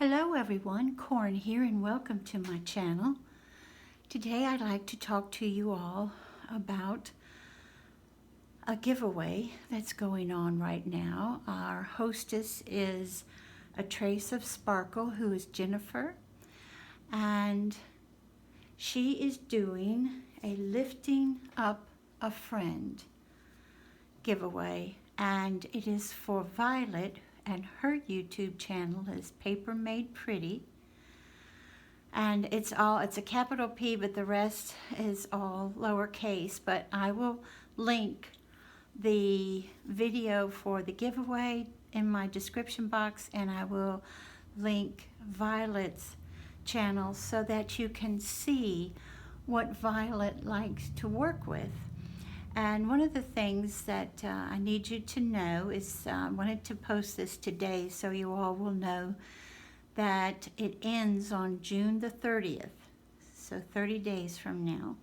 Hello everyone, Corn here and welcome to my channel. Today I'd like to talk to you all about a giveaway that's going on right now. Our hostess is ATraceofSparkle, who is Jennifer, and she is doing a Lifting Up a Friend giveaway, and it is for Violet, and her YouTube channel is Paper Made Pretty, and it's a capital P, but the rest is all lowercase. But I will link the video for the giveaway in my description box, and I will link Violet's channel so that you can see what Violet likes to work with. And one of the things that I need you to know is I wanted to post this today so you all will know that it ends on June the 30th, so 30 days from now.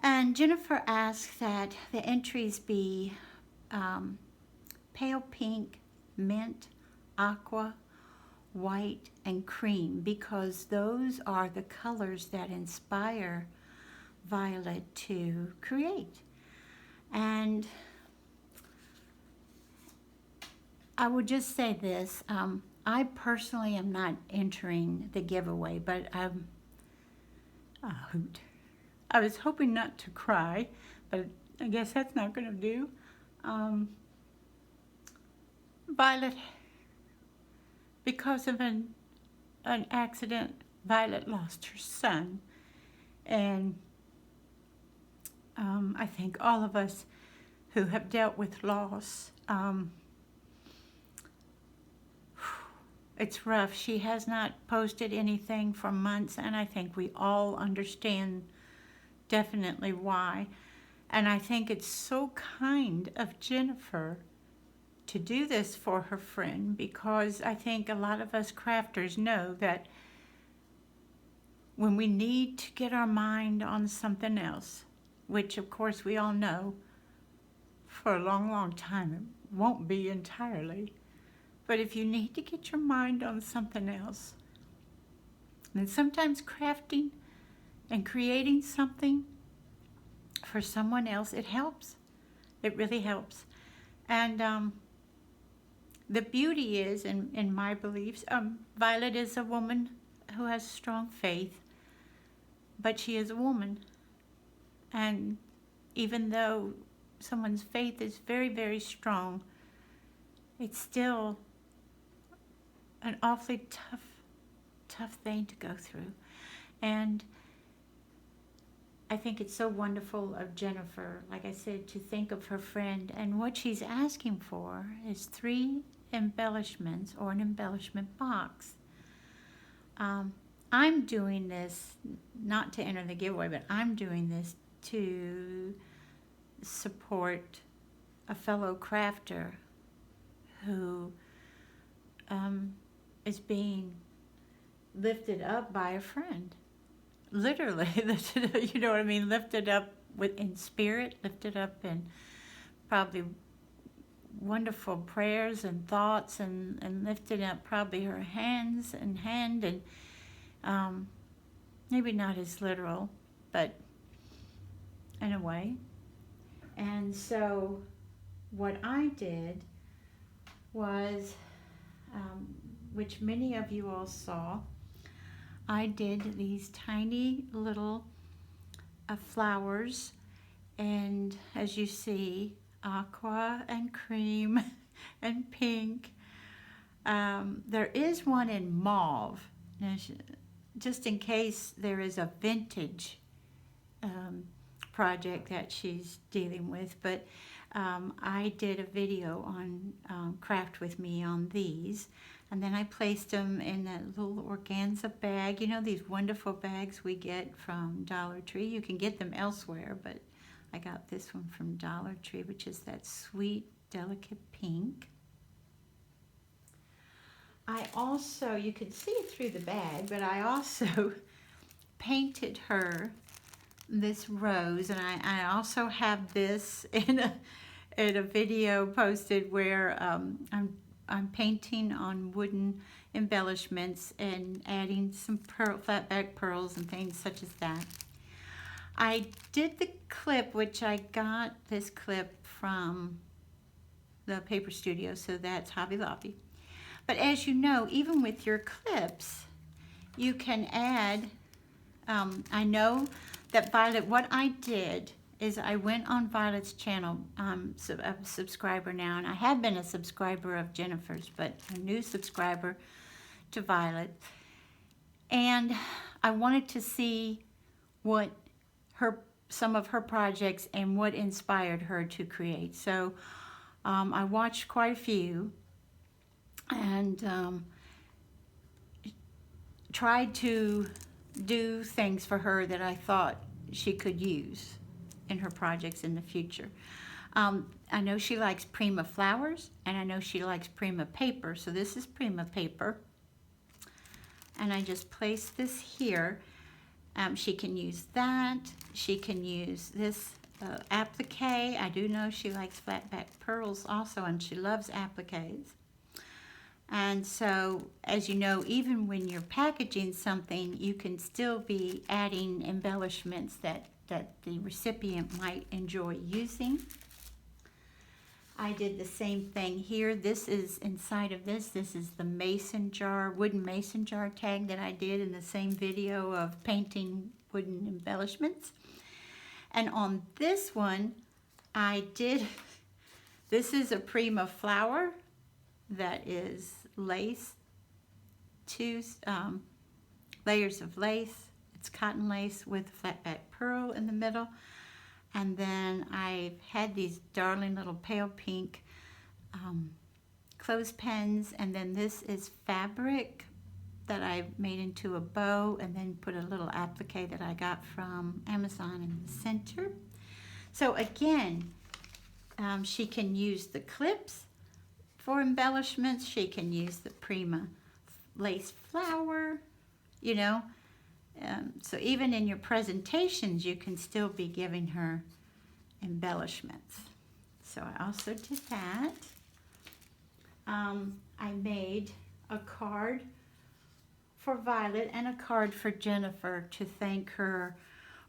And Jennifer asked that the entries be pale pink, mint, aqua, white, and cream, because those are the colors that inspire Violet to create. And I would just say this, I personally am not entering the giveaway, but I was hoping not to cry, but I guess that's not going to do. Violet, because of an accident, Violet lost her son, and I think all of us who have dealt with loss, it's rough. She has not posted anything for months, and I think we all understand definitely why. And I think it's so kind of Jennifer to do this for her friend, because I think a lot of us crafters know that when we need to get our mind on something else, which of course we all know for a long, long time it won't be entirely, but if you need to get your mind on something else, then sometimes crafting and creating something for someone else, it helps. It really helps. And the beauty is, in my beliefs, Violet is a woman who has strong faith, but she is a woman. And even though someone's faith is very, very strong, it's still an awfully tough thing to go through. And I think it's so wonderful of Jennifer, like I said, to think of her friend. And what she's asking for is 3 embellishments or an embellishment box. I'm doing this not to enter the giveaway, but I'm doing this to support a fellow crafter who is being lifted up by a friend. Literally, you know what I mean? Lifted up in spirit, lifted up in probably wonderful prayers and thoughts, and lifted up probably her hand, and maybe not as literal, but in a way. And so what I did was, which many of you all saw, I did these tiny little flowers, and as you see, aqua and cream and pink. There is one in mauve, now, just in case there is a vintage project that she's dealing with, but I did a video on Craft With Me on these, and then I placed them in a little organza bag. You know, these wonderful bags we get from Dollar Tree. You can get them elsewhere, but I got this one from Dollar Tree, which is that sweet, delicate pink. I also, you can see it through the bag, but I also painted her this rose, and I also have this in a video posted where I'm I'm painting on wooden embellishments and adding some flat back pearls and things such as that. I did the clip, which I got this clip from the paper studio, so that's Hobby Lobby. But as you know, even with your clips, you can add, I know that Violet, what I did is I went on Violet's channel. I'm a subscriber now, and I have been a subscriber of Jennifer's, but a new subscriber to Violet. And I wanted to see what some of her projects and what inspired her to create. So I watched quite a few and tried to do things for her that I thought she could use in her projects in the future. I know she likes Prima flowers, and I know she likes Prima paper. So this is Prima paper. And I just place this here. She can use that. She can use this applique. I do know she likes flat back pearls also, and she loves appliques. And so, as you know, even when you're packaging something, you can still be adding embellishments that the recipient might enjoy using. I did the same thing here. This is inside of this. This is the mason jar, wooden mason jar tag that I did in the same video of painting wooden embellishments. And on this one, I did, this is a Prima flower that is lace, two layers of lace. It's cotton lace with flat back pearl in the middle. And then I've had these darling little pale pink clothespins, and then this is fabric that I made into a bow and then put a little applique that I got from Amazon in the center. So again, she can use the clips for embellishments. She can use the Prima lace flower, you know. So even in your presentations, you can still be giving her embellishments. So I also did that. I made a card for Violet and a card for Jennifer to thank her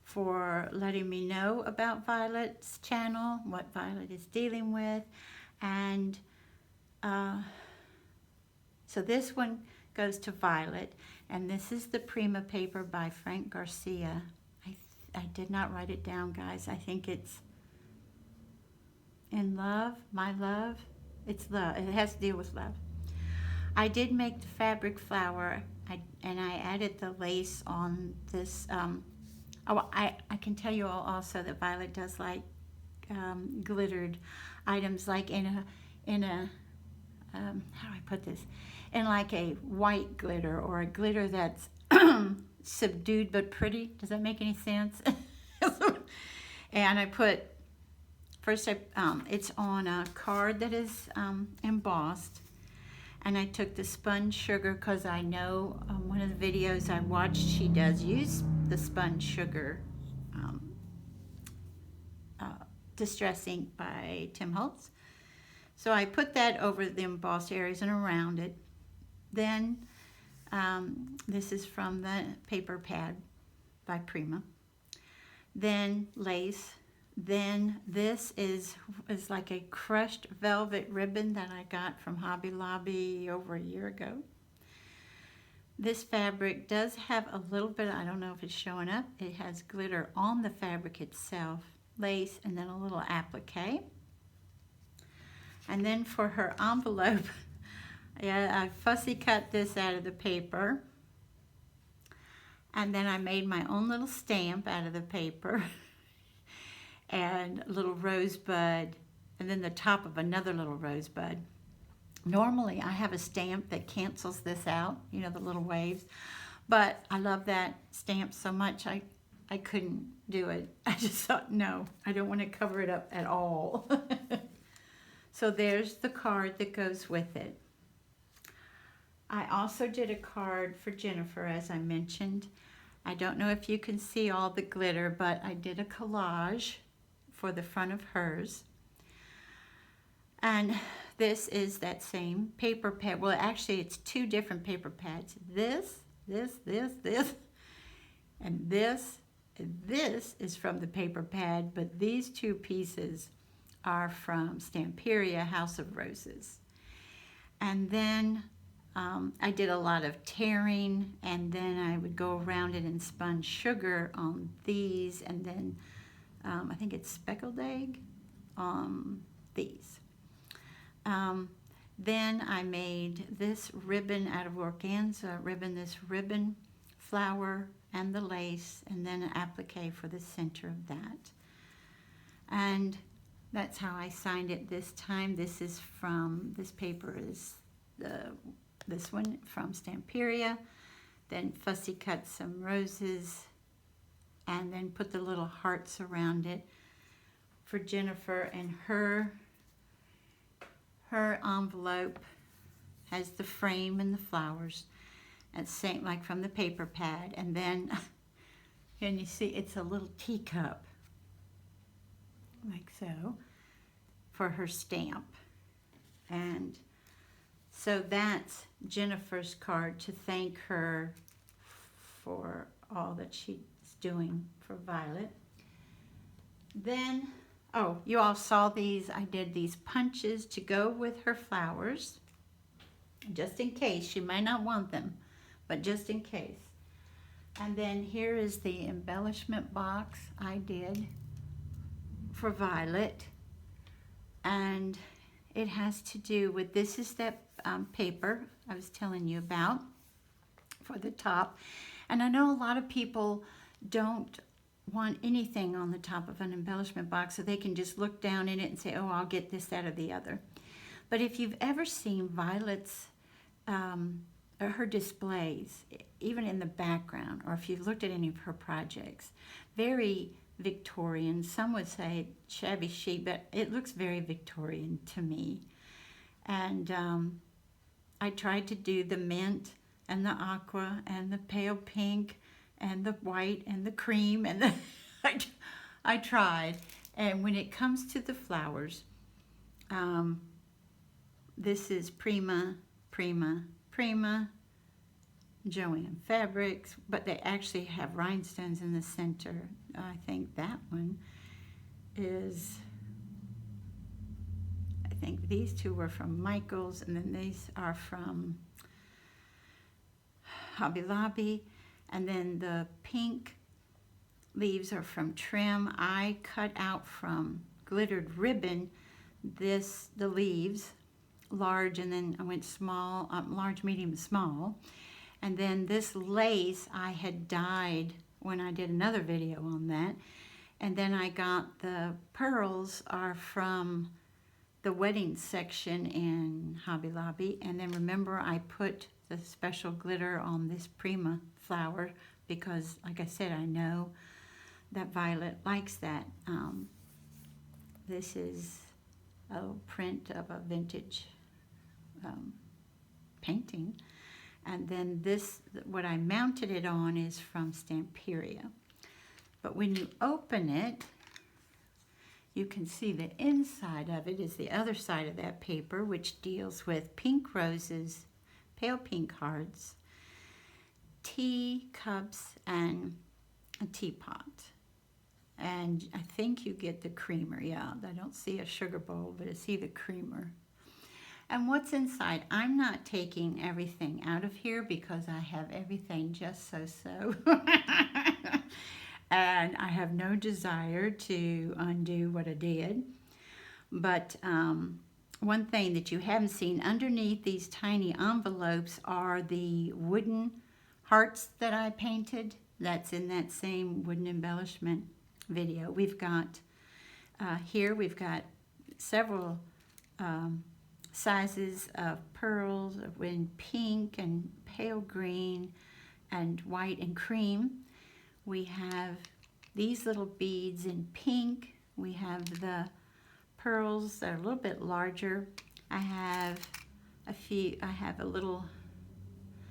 for letting me know about Violet's channel, what Violet is dealing with. And so this one goes to Violet, and this is the Prima paper by Frank Garcia. I did not write it down, guys. I think it's In Love, My Love. It's love. It has to deal with love. I did make the fabric flower, and I added the lace on this. I can tell you all also that Violet does like glittered items, like in a how do I put this? In like a white glitter, or a glitter that's subdued but pretty. Does that make any sense? And I put, first it's on a card that is embossed, and I took the spun sugar because I know one of the videos I watched, she does use the spun sugar Distress Ink by Tim Holtz. So I put that over the embossed areas and around it. Then this is from the paper pad by Prima. Then lace. Then this is like a crushed velvet ribbon that I got from Hobby Lobby over a year ago. This fabric does have a little bit, I don't know if it's showing up, it has glitter on the fabric itself, lace, and then a little applique. And then for her envelope, I fussy cut this out of the paper. And then I made my own little stamp out of the paper. And a little rosebud, and then the top of another little rosebud. Normally I have a stamp that cancels this out, you know, the little waves. But I love that stamp so much I couldn't do it. I just thought, no, I don't want to cover it up at all. So there's the card that goes with it. I also did a card for Jennifer, as I mentioned. I don't know if you can see all the glitter, but I did a collage for the front of hers. And this is that same paper pad. Well, actually, it's two different paper pads. This, and this. This is from the paper pad, but these two pieces are from Stamperia House of Roses. And then I did a lot of tearing, and then I would go around it and spun sugar on these, and then I think it's speckled egg on these. Then I made this ribbon out of organza ribbon, this ribbon flower and the lace, and then an applique for the center of that. And that's how I signed it this time. This is from, this paper is this one from Stamperia. Then fussy cut some roses and then put the little hearts around it for Jennifer, and her envelope has the frame and the flowers, and same like from the paper pad. And then you see it's a little teacup like so for her stamp. And so that's Jennifer's card to thank her for all that she's doing for Violet. Then, oh, you all saw these. I did these punches to go with her flowers, just in case. She might not want them, but just in case. And then here is the embellishment box I did for Violet. And it has to do with, this is that paper I was telling you about for the top. And I know a lot of people don't want anything on the top of an embellishment box, so they can just look down in it and say, oh, I'll get this, that, or the other. But if you've ever seen Violet's, her displays, even in the background, or if you've looked at any of her projects, very Victorian. Some would say shabby chic, but it looks very Victorian to me. And I tried to do the mint and the aqua and the pale pink and the white and the cream, and I tried. And when it comes to the flowers, this is Prima Joanne Fabrics, but they actually have rhinestones in the center. I think that one is, I think these two were from Michael's, and then these are from Hobby Lobby. And then the pink leaves are from Trim. I cut out from glittered ribbon the leaves, large, and then I went small, large, medium, small. And then this lace I had dyed when I did another video on that. And then I got the pearls are from the wedding section in Hobby Lobby. And then remember, I put the special glitter on this Prima flower because, like I said, I know that Violet likes that. This is a print of a vintage painting. And then this, what I mounted it on, is from Stamperia. But when you open it, you can see the inside of it is the other side of that paper, which deals with pink roses, pale pink hearts, tea cups, and a teapot. And I think you get the creamer. Yeah, I don't see a sugar bowl, but I see the creamer. And what's inside, I'm not taking everything out of here because I have everything just so. And I have no desire to undo what I did. But one thing that you haven't seen, underneath these tiny envelopes are the wooden hearts that I painted. That's in that same wooden embellishment video. We've got, here we've got several sizes of pearls in pink and pale green and white and cream. We have these little beads in pink. We have the pearls that are a little bit larger. I have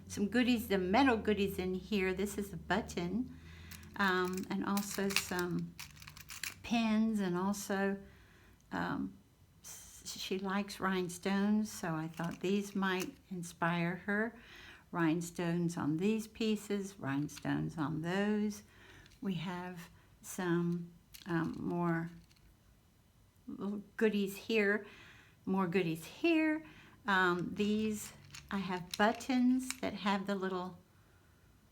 some goodies, the metal goodies in here. This is a button, and also some pins, and also she likes rhinestones, so I thought these might inspire her. Rhinestones on these pieces, rhinestones on those. We have some more little goodies here, more goodies here. These, I have buttons that have the little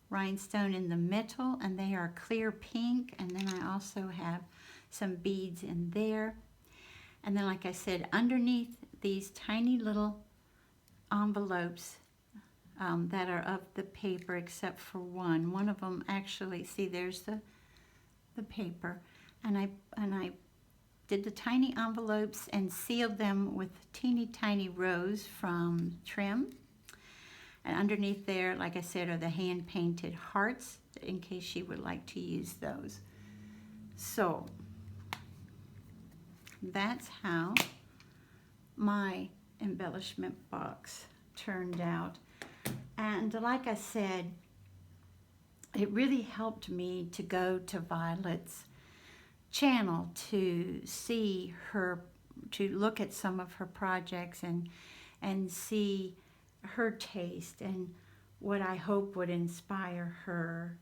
rhinestone in the middle, and they are clear pink. And then I also have some beads in there. And then, like I said, underneath these tiny little envelopes that are of the paper, except for one. One of them actually, see, there's the paper, and I did the tiny envelopes and sealed them with teeny tiny rows from trim. And underneath there, like I said, are the hand-painted hearts, in case she would like to use those. So that's how my embellishment box turned out. And like I said, it really helped me to go to Violet's channel to see her, to look at some of her projects and see her taste and what I hope would inspire her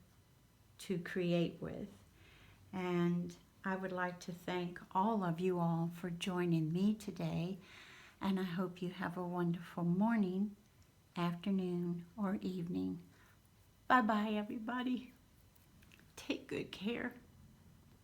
to create with. And I would like to thank all of you all for joining me today, and I hope you have a wonderful morning, afternoon, or evening. Bye-bye, everybody. Take good care.